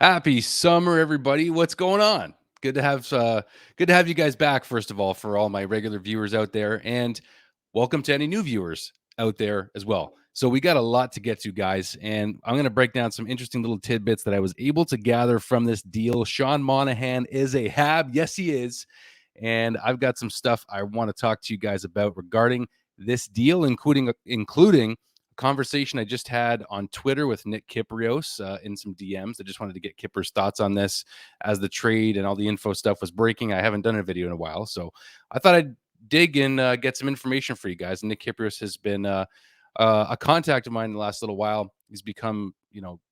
Happy summer, everybody. What's going on? Good to have you guys back, first of all, for all my regular viewers out there, and welcome to any new viewers out there as well. So we got a lot to get to, guys, and I'm going to break down some interesting little tidbits that I was able to gather from this deal. Sean Monahan is a Hab. Yes, he is. And I've got some stuff I want to talk to you guys about regarding this deal, including conversation I just had on Twitter with Nick Kypreos in some DMs. I just wanted to get Kipper's thoughts on this as the trade and all the info stuff was breaking. I haven't done a video in a while, so I thought I'd dig and get some information for you guys. And Nick Kypreos has been a contact of mine in the last little while. He's become,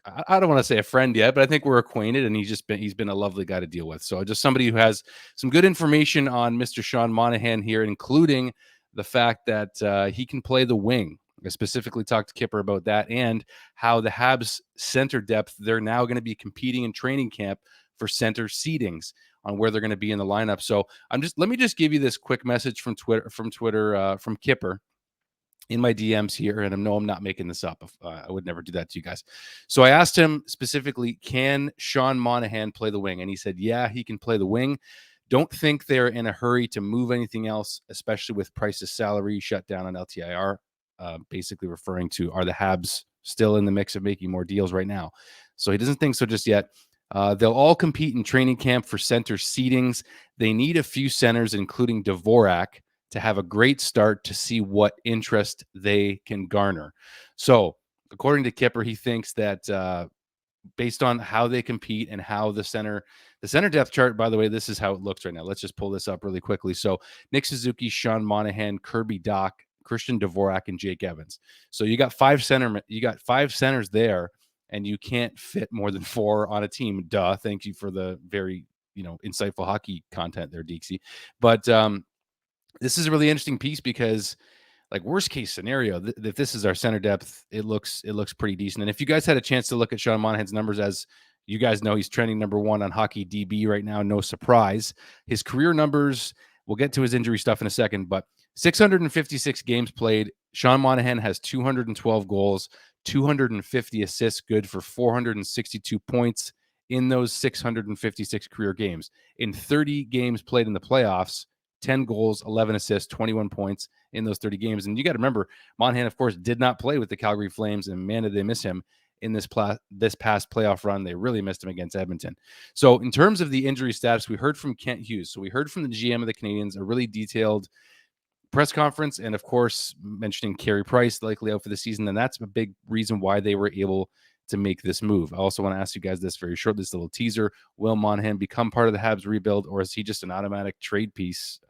I don't want to say a friend yet, but I think we're acquainted, and he's been a lovely guy to deal with. So just somebody who has some good information on Mr. Sean Monahan here, including the fact that he can play the wing. I specifically talked to Kipper about that and how the Habs center depth, they're now going to be competing in training camp for center seedings on where they're going to be in the lineup. So let me just give you this quick message from Twitter from Kipper in my DMs here, and I'm not making this up. I would never do that to you guys. So I asked him specifically, can Sean Monahan play the wing? And he said, yeah, he can play the wing. Don't think they're in a hurry to move anything else, especially with Price's salary shut down on LTIR. Basically referring to, are the Habs still in the mix of making more deals right now? So he doesn't think so just yet. They'll all compete in training camp for center seedings. They need a few centers, including Dvorak, to have a great start to see what interest they can garner. So, according to Kipper, he thinks that based on how they compete and how the center depth chart, by the way, this is how it looks right now. Let's just pull this up really quickly. So, Nick Suzuki, Sean Monahan, Kirby Dach, Christian Dvorak, and Jake Evans. So you got five centers there, and you can't fit more than four on a team. Duh. Thank you for the very insightful hockey content there, Deeksy. But this is a really interesting piece because, like, worst case scenario, if this is our center depth, it looks pretty decent. And if you guys had a chance to look at Sean Monahan's numbers, as you guys know, he's trending number one on Hockey DB right now. No surprise. His career numbers, we'll get to his injury stuff in a second, but 656 games played. Sean Monahan has 212 goals, 250 assists, good for 462 points in those 656 career games. In 30 games played in the playoffs, 10 goals, 11 assists, 21 points in those 30 games. And you got to remember, Monahan, of course, did not play with the Calgary Flames, and man, did they miss him in this past playoff run. They really missed him against Edmonton. So in terms of the injury status, we heard from Kent Hughes. So we heard from the GM of the Canadiens, a really detailed press conference, and of course, mentioning Carey Price likely out for the season. And that's a big reason why they were able to make this move. I also want to ask you guys this very short, this little teaser. Will Monahan become part of the Habs rebuild, or is he just an automatic trade piece,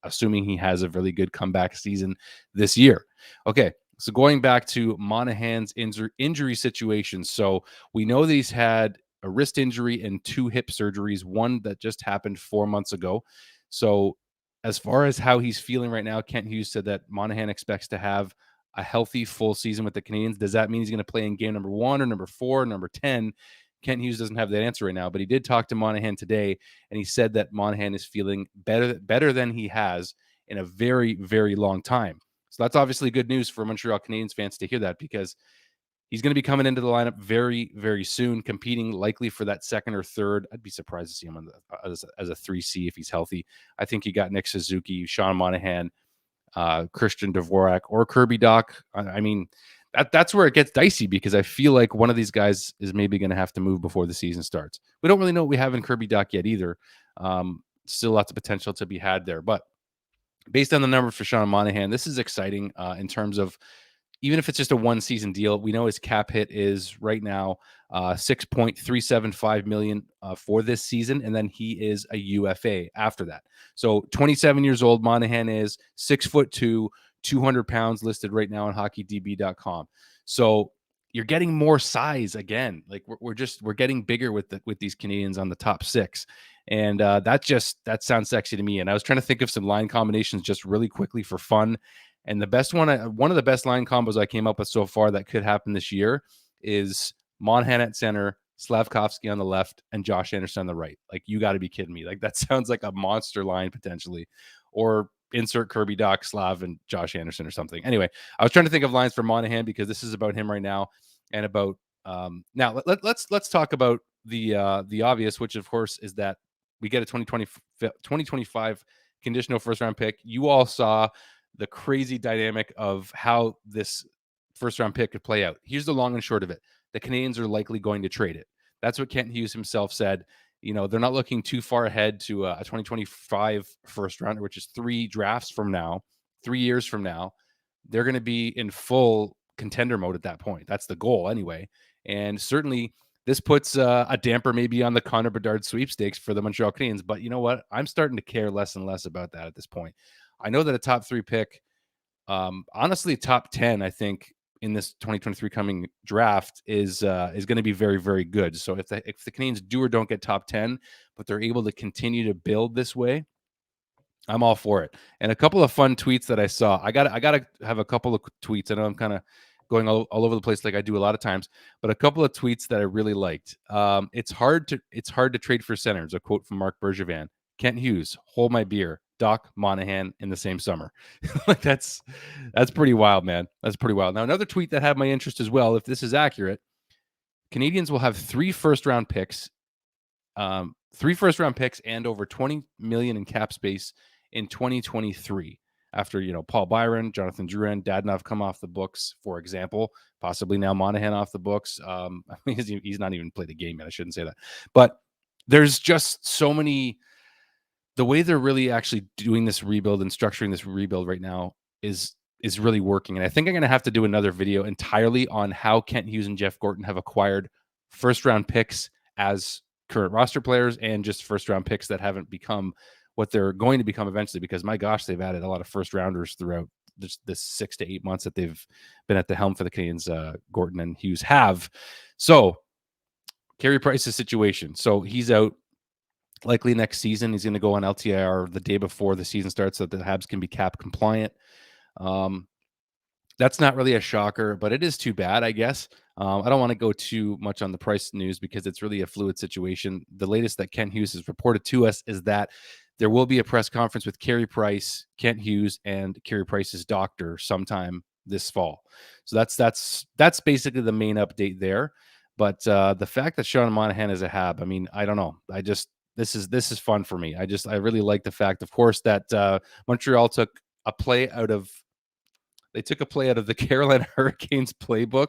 assuming he has a really good comeback season this year? Okay, so going back to Monahan's injury situation. So we know that he's had a wrist injury and 2 hip surgeries, one that just happened 4 months ago. So as far as how he's feeling right now, Kent Hughes said that Monahan expects to have a healthy full season with the Canadiens. Does that mean he's going to play in game number 1 or number 4, or number 10? Kent Hughes doesn't have that answer right now, but he did talk to Monahan today, and he said that Monahan is feeling better than he has in a very, very long time. So that's obviously good news for Montreal Canadiens fans to hear that, because he's going to be coming into the lineup very, very soon, competing likely for that second or third. I'd be surprised to see him as a 3C if he's healthy. I think you got Nick Suzuki, Sean Monahan, Christian Dvorak, or Kirby Dach. I mean, that's where it gets dicey, because I feel like one of these guys is maybe going to have to move before the season starts. We don't really know what we have in Kirby Dach yet either. Still lots of potential to be had there. But based on the numbers for Sean Monahan, this is exciting in terms of, even if it's just a 1-season deal, we know his cap hit is right now $6.375 million for this season, and then he is a UFA after that. So 27 years old, Monahan is 6'2", 200 pounds, listed right now on HockeyDB.com. So you're getting more size again. Like we're getting bigger with these Canadiens on the top 6. And that sounds sexy to me. And I was trying to think of some line combinations just really quickly for fun. And the best one of the best line combos I came up with so far that could happen this year is Monahan at center, Slavkovsky on the left, and Josh Anderson on the right. Like, you got to be kidding me. Like, that sounds like a monster line potentially. Or insert Kirby Dach, Slav, and Josh Anderson or something. Anyway, I was trying to think of lines for Monahan, because this is about him right now, and about now let's talk about the obvious, which of course is that we get a 2025 conditional first round pick. You all saw the crazy dynamic of how this first round pick could play out. Here's the long and short of it. The Canadiens are likely going to trade it. That's what Kent Hughes himself said. They're not looking too far ahead to a 2025 first rounder, which is 3 drafts from now, 3 years from now. They're going to be in full contender mode at that point. That's the goal anyway. And certainly this puts a damper maybe on the Connor Bedard sweepstakes for the Montreal Canadiens. But you know what? I'm starting to care less and less about that at this point. I know that a top 3 pick, honestly, top 10, I think, in this 2023 coming draft is going to be very, very good. So if the Canadiens do or don't get top 10, but they're able to continue to build this way, I'm all for it. And a couple of fun tweets that I saw. I gotta have a couple of tweets. I know I'm kind of going all over the place like I do a lot of times, but a couple of tweets that I really liked. It's hard to trade for centers. A quote from Mark Bergevin. Kent Hughes, hold my beer. Doc Monahan in the same summer. Like that's pretty wild, man. That's pretty wild. Now another tweet that had my interest as well. If this is accurate, Canadiens will have 3 first-round picks, 3 first-round picks, and over $20 million in cap space in 2023. After Paul Byron, Jonathan Drouin, Dadonov come off the books, for example, possibly now Monahan off the books. He's not even played a game yet. I shouldn't say that, but there's just so many. The way they're really actually doing this rebuild and structuring this rebuild right now is really working. And I think I'm going to have to do another video entirely on how Kent Hughes and Jeff Gorton have acquired first-round picks as current roster players and just first-round picks that haven't become what they're going to become eventually, because my gosh, they've added a lot of first-rounders throughout this 6 to 8 months that they've been at the helm for the Canadiens. Gorton and Hughes have. So Carey Price's situation. So he's out likely next season. He's going to go on LTIR the day before the season starts so that the Habs can be cap compliant. That's not really a shocker, but it is too bad, I guess. I don't want to go too much on the Price news because it's really a fluid situation. The latest that Kent Hughes has reported to us is that there will be a press conference with Carey Price, Kent Hughes, and Carey Price's doctor sometime this fall. So that's basically the main update there. But the fact that Sean Monahan is a Hab, I mean, I don't know. This is fun for me. I really like the fact, of course, that Montreal took a play out of the Carolina Hurricanes playbook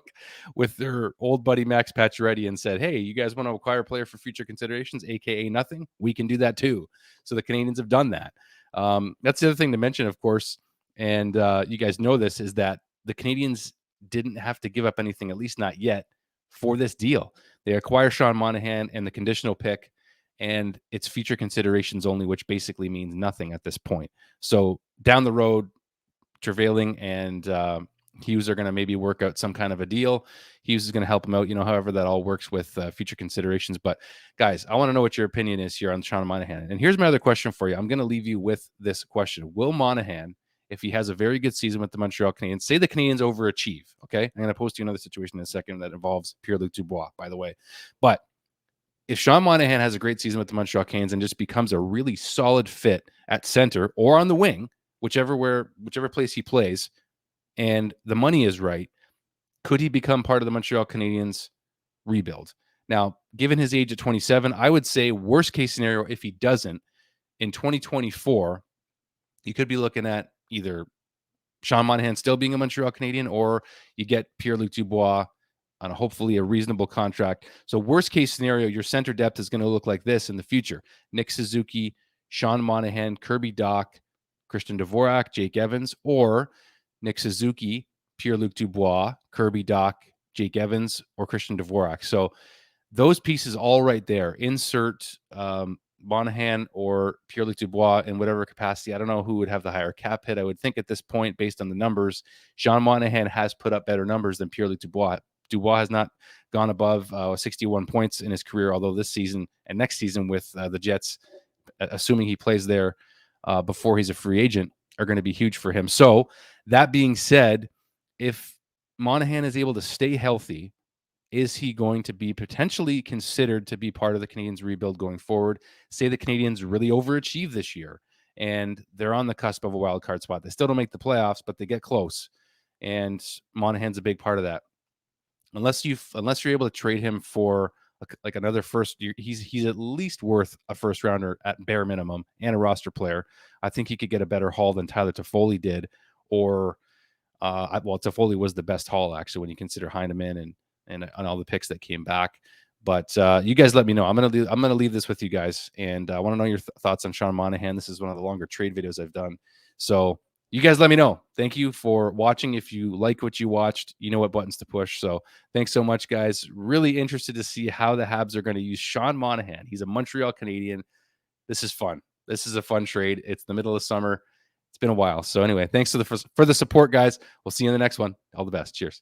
with their old buddy Max Pacioretty and said, "Hey, you guys want to acquire a player for future considerations, aka nothing? We can do that too." So the Canadiens have done that. That's the other thing to mention, of course, and you guys know this, is that the Canadiens didn't have to give up anything, at least not yet, for this deal. They acquire Sean Monahan and the conditional pick, and it's future considerations only, which basically means nothing at this point. So down the road, Travailing and Hughes are going to maybe work out some kind of a deal. Hughes is going to help him out, however that all works with future considerations. But guys, I want to know what your opinion is here on Sean Monahan. And here's my other question for you. I'm going to leave you with this question. Will Monahan, if he has a very good season with the Montreal Canadiens, say the Canadiens overachieve, okay? I'm going to post you another situation in a second that involves Pierre-Luc Dubois, by the way. But if Sean Monahan has a great season with the Montreal Canadiens and just becomes a really solid fit at center or on the wing, whichever place he plays, and the money is right, could he become part of the Montreal Canadiens rebuild? Now, given his age at 27, I would say worst case scenario, if he doesn't, in 2024, you could be looking at either Sean Monahan still being a Montreal Canadien, or you get Pierre-Luc Dubois on hopefully a reasonable contract. So worst case scenario, your center depth is going to look like this in the future: Nick Suzuki, Sean Monahan, Kirby Dach, Christian Dvorak, Jake Evans, or Nick Suzuki, Pierre-Luc Dubois, Kirby Dach, Jake Evans, or Christian Dvorak. So those pieces all right there. Insert Monahan or Pierre-Luc Dubois in whatever capacity. I don't know who would have the higher cap hit. I would think at this point, based on the numbers, Sean Monahan has put up better numbers than Pierre-Luc Dubois. Dubois has not gone above 61 points in his career, although this season and next season with the Jets, assuming he plays there before he's a free agent, are going to be huge for him. So that being said, if Monahan is able to stay healthy, is he going to be potentially considered to be part of the Canadiens rebuild going forward? Say the Canadiens really overachieve this year and they're on the cusp of a wild card spot. They still don't make the playoffs, but they get close. And Monahan's a big part of that. Unless you're able to trade him for like another first year. He's at least worth a first rounder at bare minimum and a roster player. I think he could get a better haul than Tyler Toffoli did, or well, Toffoli was the best haul actually when you consider Heineman and all the picks that came back. But you guys let me know. I'm gonna leave this with you guys, and I want to know your thoughts on Sean Monahan. This is one of the longer trade videos I've done, so you guys let me know. Thank you for watching. If you like what you watched, you know what buttons to push. So thanks so much, guys. Really interested to see how the Habs are going to use Sean Monahan. He's a Montreal Canadian. This is fun. This is a fun trade. It's the middle of summer. It's been a while. So anyway, thanks for the support, guys. We'll see you in the next one. All the best. Cheers.